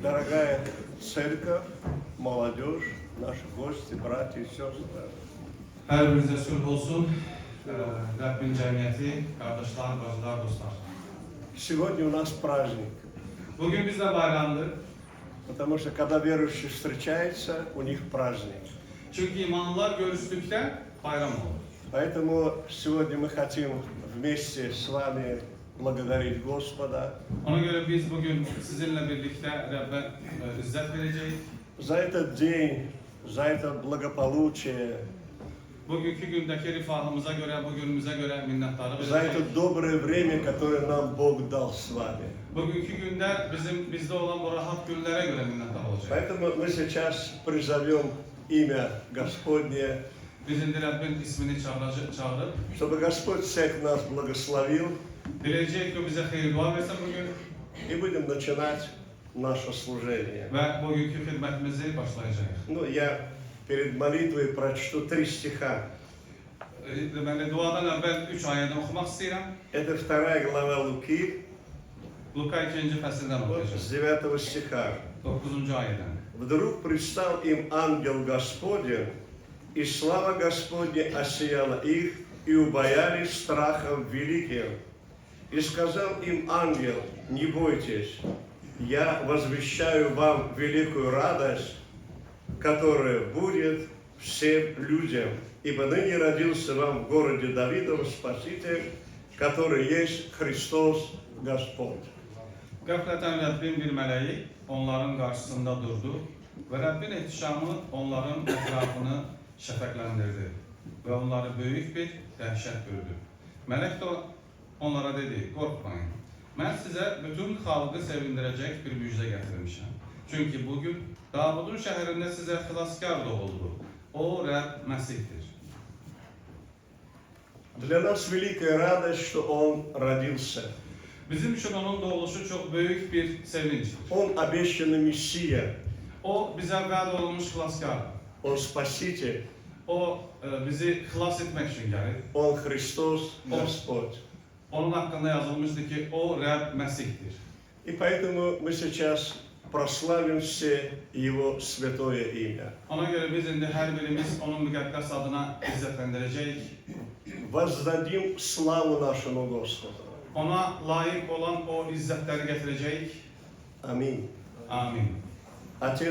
Дорогая церковь, молодежь, наши гости, братья и сестры. Hər birinizə sülh olsun. Rəbbin cəmiyyəti, qardaşlar, bacılar, dostlar. Сегодня у нас праздник, Bugün bizdə bayramdır. потому что когда верующие встречаются, у них праздник. Çünki imanlılar görüşdükdə bayram olur. Поэтому сегодня мы хотим вместе с вами благодарить Господа Ona görə biz bugün sizinlə birlikdə Rəbbə izzət verəcəyik. за этот день, за это благополучие, Bugünkü gündəki rifahımıza görə, bu günümüzə görə minnətdarlıq за это edəcəyik. доброе время, которое нам Бог дал с вами. Bugünkü gündə bizdə olan bu rahat günlərə görə minnətdar olacağıq. Поэтому мы сейчас призовем имя Господне, Biz indi Rəbbin ismini çağırıb, чтобы Господь всех нас благословил, diləyəcəyik ki, o bizə xeyir dua versin bugün и будем начинать наше служение. və bugünkü xidmətimizi başlayacağıq. Ну, я перед молитвой прочту 3 стиха. Deməli, duadan əvvəl 3 ayəni oxumaq istəyirəm. Это 2 глава Луки, Luka 2-ci fəsildən вот oxuyacağıq. с 9 стиха. 9-cu ayədən. Вдруг предстал им ангел Господень, и слава Господня осияла их, и убоялись страхом великим. И сказал им ангел: не бойтесь, я возвещаю вам великую радость, которая будет всем людям. Ибо ныне родился вам в городе Давидов Спаситель, который есть Христос Господь. Qəflətən Rəbbin bir mələyi onların qarşısında durdu və Rəbbin ehtişamı onların ətrafını şəfəqləndirdi və onları böyük bir dəhşət bürüdü. Mələk də onlara dedi: qorxmayın, mən sizə bütün xalqı sevindirəcək bir müjdə gətirmişəm. Çünki bugün Davudun şəhərində sizə xilaskar doğuldu. O Rəbb Məsihdir. Для нас великая радость, что Он родился. Bizim üçün onun doğuluşu çox böyük bir sevincdir. Он обещанный Мессия, O bizə vəd olunmuş xilaskardır. Он Спаситель, O bizi xilas etmək üçün gəlir. Он Христос Господь. Onun haqqında yazılmışdı ki, o Rəbb Məsihdir. И поэтому мы сейчас прославим все Его святое имя. Ona görə biz indi hər birimiz onun müqəddəs adına izzətləndirəcəyik. Воздадим славу нашему Господу. Ona layiq olan o izzətləri gətirəcəyik. Аминь. Amin. Отец